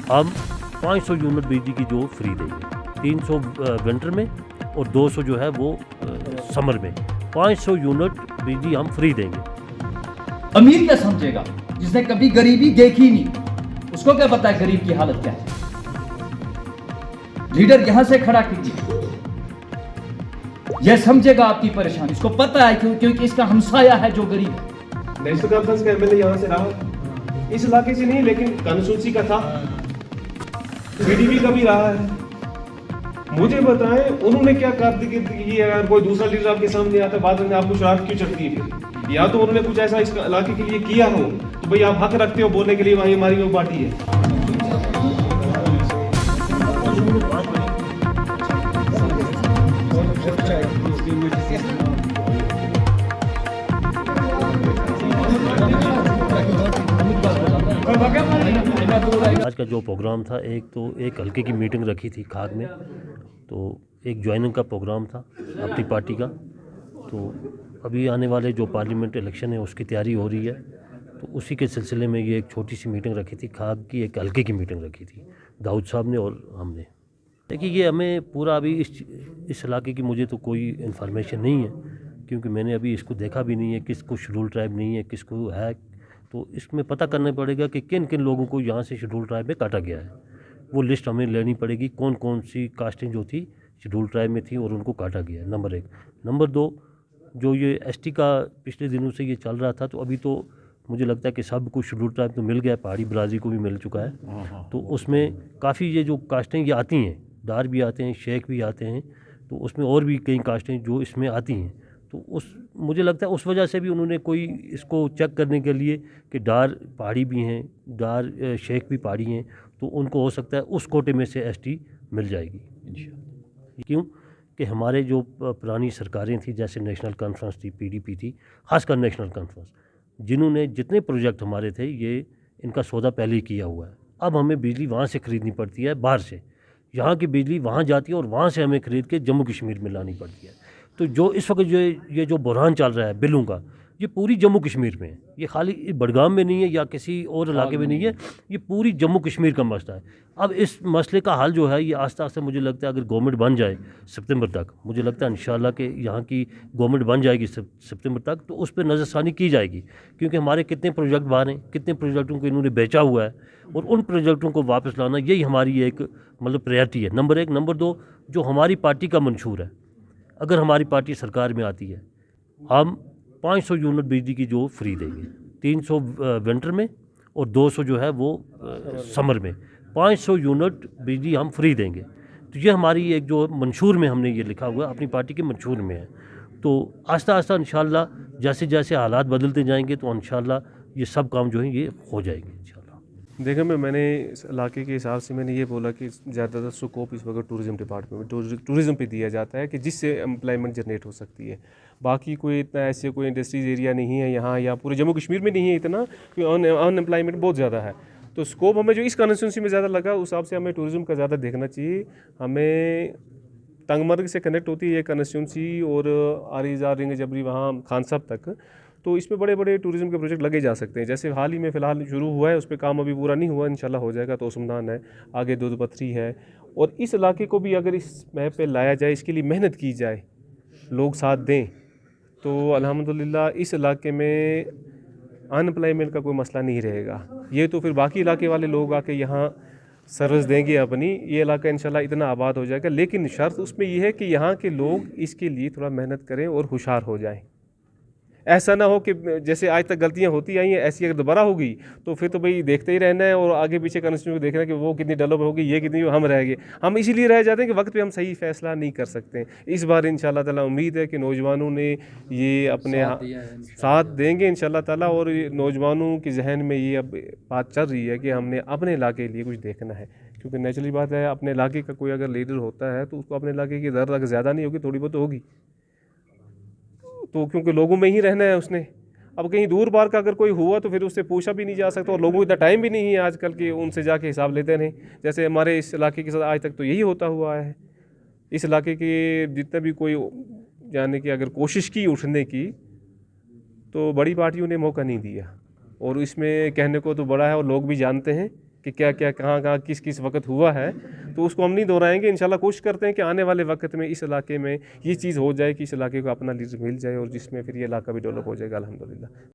हम 500 यूनिट बिजली की जो फ्री देंगे, 300 विंटर में और 200 जो है वो समर में। 500 यूनिट बिजली हम फ्री देंगे। अमीर क्या समझेगा जिसने कभी गरीबी देखी नहीं, उसको क्या पता है गरीब की हालत क्या है। लीडर यहां से खड़ा कीजिए, यह समझेगा आपकी परेशानी, इसको पता है क्योंकि इसका हमसाया है जो गरीब है। नेशनल कॉन्फ्रेंस का एमएलए यहाँ से रहा, इस इलाके से नहीं लेकिन कॉन्स्टिट्यूंसी का था, बीडीपी का भी रहा है। मुझे बताएं उन्होंने क्या कारकर्दगी की। अगर कोई दूसरा लीडर आपके सामने आता बाद में आपको शरारत क्यों चढ़ती है फिर? या तो उन्होंने कुछ ऐसा इस इलाके के लिए किया हो तो भाई आप हक रखते हो बोलने के लिए, वही हमारी वो पार्टी है। आज का जो प्रोग्राम था, एक हल्के की मीटिंग रखी थी खाग में, तो एक ज्वाइनिंग का प्रोग्राम था अपनी पार्टी का। तो अभी आने वाले जो पार्लियामेंट इलेक्शन है उसकी तैयारी हो रही है, तो उसी के सिलसिले में ये एक छोटी सी मीटिंग रखी थी खाग की, एक हल्के की मीटिंग रखी थी दाऊद साहब ने और हमने। देखिए ये हमें पूरा अभी इस इलाके की मुझे तो कोई इन्फॉर्मेशन नहीं है, क्योंकि मैंने अभी इसको देखा भी नहीं है, किसको शेड्यूल ट्राइब नहीं है, किसको है। तो इसमें पता करना पड़ेगा कि किन किन लोगों को यहाँ से शेड्यूल ट्राइब में काटा गया है। वो लिस्ट हमें लेनी पड़ेगी, कौन कौन सी कास्टिंग जो थी शेड्यूल ट्राइब में थी और उनको काटा गया है, नंबर 1। नंबर 2, जो ये एसटी का पिछले दिनों से ये चल रहा था, तो अभी तो मुझे लगता है कि सब कुछ शेड्यूल ट्राइब तो मिल गया, पहाड़ी बिरादरी को भी मिल चुका है। तो उसमें काफ़ी ये जो कास्टें ये आती हैं, दार भी आते हैं, शेख भी आते हैं, तो उसमें और भी कई कास्टें जो इसमें आती हैं। तो मुझे लगता है उस वजह से भी उन्होंने कोई इसको चेक करने के लिए कि डार पहाड़ी भी हैं, डार शेख भी पहाड़ी हैं, तो उनको हो सकता है उस कोटे में से एसटी मिल जाएगी इंशाल्लाह। क्यों कि हमारे जो पुरानी सरकारें थी, जैसे नेशनल कॉन्फ्रेंस थी, पीडीपी थी, खासकर नेशनल कॉन्फ्रेंस, जिन्होंने जितने प्रोजेक्ट हमारे थे ये इनका सौदा पहले ही किया हुआ है। अब हमें बिजली वहाँ से ख़रीदनी पड़ती है, बाहर से। यहाँ की बिजली वहाँ जाती है और वहाँ से हमें ख़रीद के जम्मू कश्मीर में लानी पड़ती है। तो जो इस वक्त ये जो बुरहान चल रहा है बिलों का, ये पूरी जम्मू कश्मीर में है। ये खाली बडगाम में नहीं है या किसी और इलाके में नहीं है, ये पूरी जम्मू कश्मीर का मसला है। अब इस मसले का हल जो है ये आस्ता आस्ता, मुझे लगता है अगर गवर्नमेंट बन जाए सितंबर तक, मुझे लगता है इंशाल्लाह कि यहाँ की गवर्नमेंट बन जाएगी सितंबर तक, तो उस पर नज़रसानी की जाएगी। क्योंकि हमारे कितने प्रोजेक्ट बाहर हैं, कितने प्रोजेक्टों को इन्होंने बेचा हुआ है, और उन प्रोजेक्टों को वापस लाना यही हमारी एक मतलब प्रायोरिटी है, नंबर 1। नंबर 2, जो हमारी पार्टी का मंशूर है, अगर हमारी पार्टी सरकार में आती है, हम 500 यूनिट बिजली की जो फ्री देंगे, 300 विंटर में और 200 जो है वो समर में। 500 यूनिट बिजली हम फ्री देंगे। तो ये हमारी एक जो मंशूर में हमने ये लिखा हुआ है, अपनी पार्टी के मंशूर में है। तो आस्ता आस्ता इंशाल्लाह जैसे जैसे हालात बदलते जाएंगे तो इंशाल्लाह ये सब काम जो है ये हो जाएंगे इंशाल्लाह। देखिए मैंने इस इलाके के हिसाब से मैंने ये बोला कि ज़्यादातर स्कोप इस वक्त टूरिज़्म डिपार्टमेंट में टूरिज़्म पे दिया जाता है कि जिससे एम्प्लॉयमेंट जनरेट हो सकती है। बाकी कोई इतना ऐसे कोई इंडस्ट्रीज़ एरिया नहीं है यहाँ, या पूरे जम्मू कश्मीर में नहीं है इतना, क्योंकि अनएम्प्लॉयमेंट बहुत ज़्यादा है। तो स्कोप हमें जो इस कॉन्स्टिट्यूंसी में ज़्यादा लगा, उस हिसाब से हमें टूरिज़्म का ज़्यादा देखना चाहिए। हमें तंगमर्ग से कनेक्ट होती है ये कॉन्स्टिट्यूंसी और आरीज़ार रिंग जबरी वहाँ खान साहब तक, तो इसमें बड़े बड़े टूरिज़्म के प्रोजेक्ट लगे जा सकते हैं। जैसे हाल ही में फ़िलहाल शुरू हुआ है, उस पर काम अभी पूरा नहीं हुआ, इंशाल्लाह हो जाएगा। तो सुमदान है, आगे दूध पथरी है, और इस इलाके को भी अगर इस मैप पे लाया जाए, इसके लिए मेहनत की जाए, लोग साथ दें, तो अल्हम्दुलिल्लाह इस इलाके में अनएम्प्लॉयमेंट का कोई मसला नहीं रहेगा। ये तो फिर बाकी इलाके वाले लोग आके यहाँ सर्विस देंगे अपनी, ये इलाका इंशाल्लाह इतना आबाद हो जाएगा। लेकिन शर्त उसमें यह है कि यहाँ के लोग इसके लिए थोड़ा मेहनत करें और होशियार हो जाएं। ऐसा ना हो कि जैसे आज तक गलतियां होती आई हैं, ऐसी अगर दोबारा होगी तो फिर तो भाई देखते ही रहना है और आगे पीछे कॉन्स्टिट्यूंसी को देखना है कि वो कितनी डेवलप होगी, ये कितनी, हम रह गए। हम इसीलिए रह जाते हैं कि वक्त पे हम सही फैसला नहीं कर सकते। इस बार इंशाल्लाह ताला उम्मीद है कि नौजवानों ने ये अपने साथ देंगे इंशाल्लाह ताला, और नौजवानों के जहन में ये अब बात चल रही है कि हमने अपने इलाके के लिए कुछ देखना है। क्योंकि नेचुरली बात है, अपने इलाके का कोई अगर लीडर होता है तो उसको अपने इलाके की दर्द अगर ज़्यादा नहीं होगी, थोड़ी बहुत होगी, तो क्योंकि लोगों में ही रहना है उसने। अब कहीं दूर बार का अगर कोई हुआ तो फिर उससे पूछा भी नहीं जा सकता, और लोगों को इतना टाइम भी नहीं है आजकल कि उनसे जाके हिसाब लेते रहें। जैसे हमारे इस इलाके के साथ आज तक तो यही होता हुआ है। इस इलाके के जितना भी कोई जाने की अगर कोशिश की उठने की, तो बड़ी पार्टियों ने मौका नहीं दिया। और इसमें कहने को तो बड़ा है, और लोग भी जानते हैं कि क्या क्या कहाँ कहाँ किस किस वक्त हुआ है, तो उसको हम नहीं दोहराएंगे। इंशाल्लाह कोशिश करते हैं कि आने वाले वक्त में इस इलाके में ये चीज़ हो जाए कि इस इलाके को अपना लीडर मिल जाए और जिसमें फिर ये इलाका भी डेवलप हो जाएगा अल्हम्दुलिल्लाह।